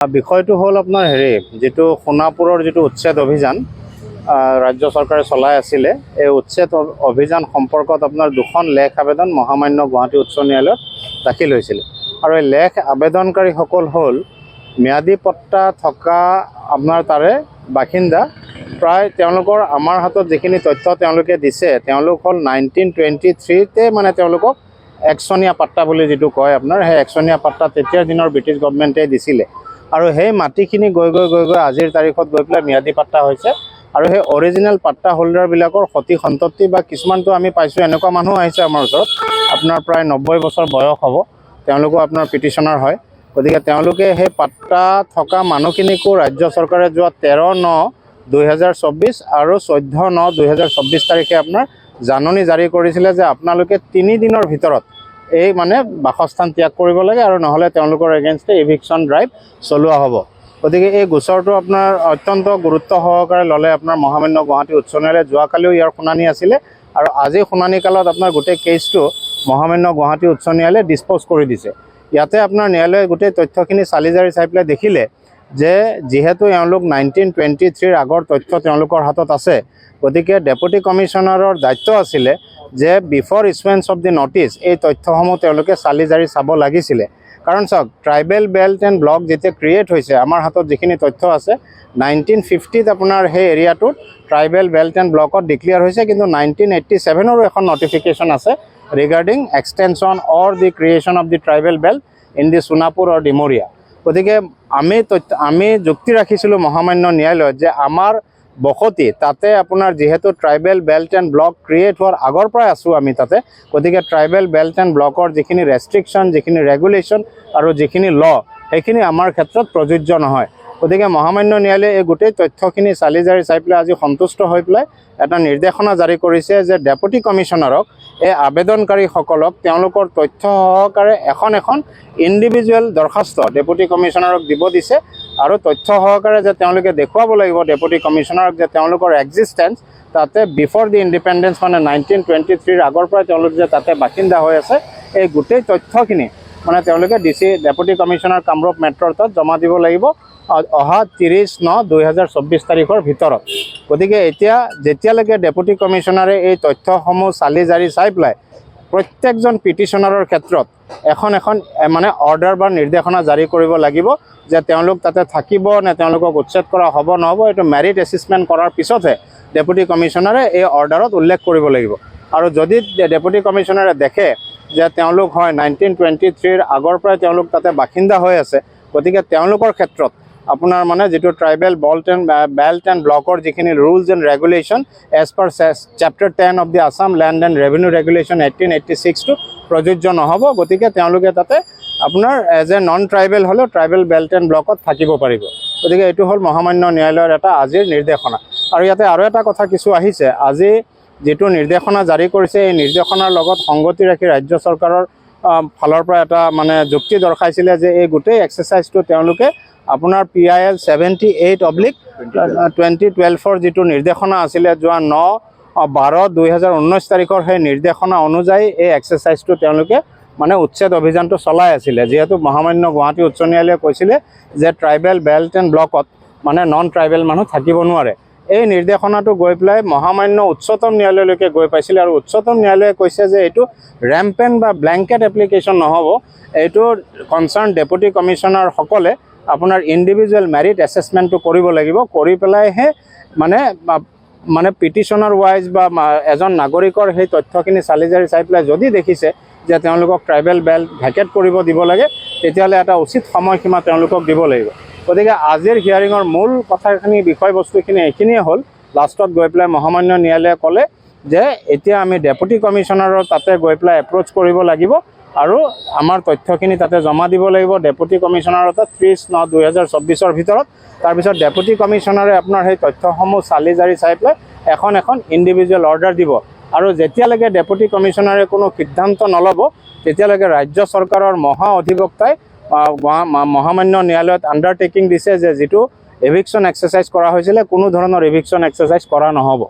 বিষয়টো হ'ল আপোনাৰ যেটো সোণাপুৰৰ যেটো উচ্ছেদ অভিযান ৰাজ্য চৰকাৰে চলাই আছিলে, এই উচ্ছেদ অভিযান সম্পৰ্কত আপোনাৰ দুখন লেখ আবেদন মহামান্য গুৱাহাটী উচ্চ ন্যায়ালয়ত দাখিল হৈছিল। আৰু এই লেখ আবেদনকাৰীসকল হ'ল ম্যাদী পট্টা থকা আপোনাৰ তাৰে বাসিন্দা। প্ৰায় তেওঁলোকৰ আমাৰ হাতত যিখিনি তথ্য তেওঁলোকে দিছে, তেওঁলোক হ'ল 1923তে মানে তেওঁলোকক একচনীয়া পাট্টা বুলি যেটো কয় আপোনাৰ, সেই একচনীয়া পাট্টা তেতিয়াৰ দিনৰ ব্ৰিটিছ গভৰ্ণমেণ্টে দিছিলে। আৰু সেই মাটিখিনি গৈ আজিৰ তাৰিখত গৈ পেলাই ম্যাদী পাট্টা হৈছে। আৰু সেই অৰিজিনেল পাট্টা হোল্ডাৰবিলাকৰ সতি সন্ততি বা কিছুমানটো আমি পাইছোঁ এনেকুৱা মানুহ আহিছে আমাৰ ওচৰত, আপোনাৰ প্ৰায় 90 বছৰ বয়স হ'ব, তেওঁলোকো আপোনাৰ পিটিশ্যনাৰ হয়। গতিকে তেওঁলোকে সেই পাট্টা থকা মানুহখিনিকো ৰাজ্য চৰকাৰে যোৱা 13/9/2024 আৰু 14/9/2024 তাৰিখে আপোনাৰ জাননী জাৰি কৰিছিলে যে আপোনালোকে 3 দিনৰ ভিতৰত এই মানে বাসস্থান ত্যাগ কৰিব লাগে আৰু নহ'লে তেওঁলোকৰ এগেইনষ্টে ইভিকশ্যন ড্ৰাইভ চলোৱা হ'ব। গতিকে এই গোচৰটো আপোনাৰ অত্যন্ত গুৰুত্ব সহকাৰে ল'লে আপোনাৰ মহামান্য গুৱাহাটী উচ্চ ন্যায়ালয়ে। যোৱাকালিও ইয়াৰ শুনানি আছিলে আৰু আজি শুনানি কালত আপোনাৰ গোটেই কেছটো মহামান্য গুৱাহাটী উচ্চ ন্যায়ালয়ে ডিছপ'জ কৰি দিছে। ইয়াতে আপোনাৰ ন্যায়ালয়ে গোটেই তথ্যখিনি চালি জাৰি চাই পেলাই দেখিলে যে যিহেতু এওঁলোক 1923ৰ আগৰ তথ্য তেওঁলোকৰ হাতত আছে, গতিকে ডেপুটি কমিশ্যনাৰৰ দায়িত্ব আছিলে যে before issuance of the notice এই তথ্যসমূহ তেওঁলোকে চালি জাৰি চাব লাগিছিলে। কাৰণ চাওক, ট্ৰাইবেল বেল্ট এণ্ড ব্লক যেতিয়া ক্ৰিয়েট হৈছে, আমাৰ হাতত যিখিনি তথ্য আছে 1950ত আপোনাৰ সেই এৰিয়াটোত ট্ৰাইবেল বেল্ট এণ্ড ব্লকত ডিক্লেয়াৰ হৈছে, কিন্তু 1987ৰো এখন নটিফিকেশ্যন আছে regarding extension or the creation of the tribal belt in the Sonapur or Dimoria. গতিকে আমি যুক্তি ৰাখিছিলোঁ মহামান্য ন্যায়ালয়ত যে আমাৰ বসতি তাতে আপোনাৰ যিহেতু tribal belt and block create হোৱাৰ আগৰ পৰাই আছোঁ আমি তাতে, গতিকে ট্ৰাইবেল বেল্ট এণ্ড ব্লকৰ যিখিনি ৰেষ্ট্ৰিকশ্যন, যিখিনি ৰেগুলেশ্যন আৰু যিখিনি ল, সেইখিনি আমাৰ ক্ষেত্ৰত প্ৰযোজ্য নহয়। গতিকে মহামান্য ন্যায়ালয়ে এই গোটেই তথ্যখিনি চালি জাৰি চাই পেলাই আজি সন্তুষ্ট হৈ পেলাই এটা নিৰ্দেশনা জাৰি কৰিছে যে ডেপুটি কমিশ্যনাৰক এই আবেদনকাৰীসকলক তেওঁলোকৰ তথ্য সহকাৰে এখন ইণ্ডিভিজুৱেল দৰখাস্ত ডেপুটি কমিশ্যনাৰক দিব দিছে। আৰু তথ্য সহকাৰে যে তেওঁলোকে দেখুৱাব লাগিব ডেপুটি কমিশ্যনাৰক যে তেওঁলোকৰ এক্সিষ্টেঞ্চ তাতে বিফৰ দি ইণ্ডিপেণ্ডেঞ্চ মানে 1923ৰ আগৰ পৰাই তেওঁলোক যে তাতে বাসিন্দা হৈ আছে, এই গোটেই তথ্যখিনি মানে তেওঁলোকে ডেপুটি কমিশ্যনাৰ কামৰূপ মেট্ৰৰ তাত জমা দিব লাগিব অহা 30/9/2024 তাৰিখৰ ভিতৰত। গতিকে এতিয়া যেতিয়ালৈকে ডেপুটি কমিশ্যনাৰে এই তথ্যসমূহ চালি জাৰি চাই পেলাই প্ৰত্যেকজন পিটিশ্যনাৰৰ ক্ষেত্ৰত এখন মানে অৰ্ডাৰ বা নিৰ্দেশনা জাৰি কৰিব লাগিব যে তেওঁলোক তাতে থাকিব নে তেওঁলোকক উচ্ছেদ কৰা হ'ব নহ'ব, এইটো মেৰিট এছেছমেণ্ট কৰাৰ পিছতহে ডেপুটি কমিশ্যনাৰে এই অৰ্ডাৰত উল্লেখ কৰিব লাগিব। আৰু যদি ডেপুটি কমিশ্যনাৰে দেখে যে তেওঁলোক হয় 1923ৰ আগৰ পৰাই তেওঁলোক তাতে বাসিন্দা হৈ আছে, গতিকে তেওঁলোকৰ ক্ষেত্ৰত আপোনাৰ মানে যিটো ট্ৰাইবেল বেল্ট এণ্ড ব্লকৰ যিখিনি rules and regulation as per chapter 10 of the Assam land and revenue regulation 1886টো প্ৰযোজ্য নহ'ব। গতিকে তেওঁলোকে তাতে আপোনাৰ এজ এ নন ট্ৰাইবেল হ'লেও ট্ৰাইবেল বেল্ট এণ্ড ব্লকত থাকিব পাৰিব। গতিকে এইটো হ'ল মহামান্য ন্যায়ালয়ৰ এটা আজিৰ নিৰ্দেশনা। আৰু ইয়াতে আৰু এটা কথা কিছু আহিছে, আজি যিটো নিৰ্দেশনা জাৰি কৰিছে এই নিৰ্দেশনাৰ লগত সংগতি ৰাখি ৰাজ্য চৰকাৰৰ ফালৰ পৰা এটা মানে যুক্তি দৰ্শাইছিলে যে এই গোটেই এক্সাৰচাইজটো তেওঁলোকে আপোনাৰ PIL 78/2012ৰ যিটো নিৰ্দেশনা আছিলে যোৱা 9/12/2019 তাৰিখৰ সেই নিৰ্দেশনা অনুযায়ী এই এক্সাৰচাইজটো তেওঁলোকে মানে উচ্ছেদ অভিযানটো চলাই আছিলে। যিহেতু মহামান্য গুৱাহাটী উচ্চ ন্যায়ালয়ে কৈছিলে যে ট্ৰাইবেল বেল্ট এণ্ড ব্লকত মানে নন ট্ৰাইবেল মানুহ থাকিব নোৱাৰে। এই নিৰ্দেশনাটো গৈ পেলাই মহামান্য উচ্চতম ন্যায়ালয়লৈকে গৈ পাইছিলে আৰু উচ্চতম ন্যায়ালয়ে কৈছে যে এইটো ৰেম্পেণ্ট বা ব্লেংকেট এপ্লিকেশ্যন নহ'ব, এইটো কনচাৰ্ণ ডেপুটি কমিশ্যনাৰসকলে আপোনাৰ ইণ্ডিভিজুৱেল মেৰিট এছেছমেণ্টটো কৰিব লাগিব, কৰি পেলাইহে মানে পিটিশ্যনাৰ ৱাইজ বা এজন নাগৰিকৰ সেই তথ্যখিনি চালি জাৰি চাই পেলাই যদি দেখিছে যে তেওঁলোকক ট্ৰাইবেল বেল্ট ভেকেট কৰিব দিব লাগে, তেতিয়াহ'লে এটা উচিত সময়সীমা তেওঁলোকক দিব লাগিব। গতিকে আজিৰ হিয়াৰিঙৰ মূল কথাখিনি বিষয়বস্তুখিনি এইখিনিয়ে হ'ল। লাষ্টত গৈ পেলাই মহামান্য ন্যায়ালয়ে ক'লে যে এতিয়া আমি ডেপুটি কমিশ্যনাৰৰ তাতে গৈ পেলাই এপ্ৰ'চ কৰিব লাগিব আৰু আমাৰ তথ্যখিনি তাতে জমা দিব লাগিব ডেপুটি কমিশ্যনাৰৰ তাত 30/9/2024 ভিতৰত। তাৰপিছত ডেপুটি কমিশ্যনাৰে আপোনাৰ সেই তথ্যসমূহ চালি জাৰি চাই পেলাই এখন ইণ্ডিভিজুৱেল অৰ্ডাৰ দিব। আৰু যেতিয়ালৈকে ডেপুটি কমিশ্যনাৰে কোনো সিদ্ধান্ত নল'ব, তেতিয়ালৈকে ৰাজ্য চৰকাৰৰ মহা অধিবক্তাই মহামান্য ন্যায়ালয়ত আণ্ডাৰটেকিং দিছে যে যিটো এভিকশ্যন এক্সাৰচাইজ কৰা হৈছিলে কোনো ধৰণৰ এভিকশ্যন এক্সাৰচাইজ কৰা নহ'ব।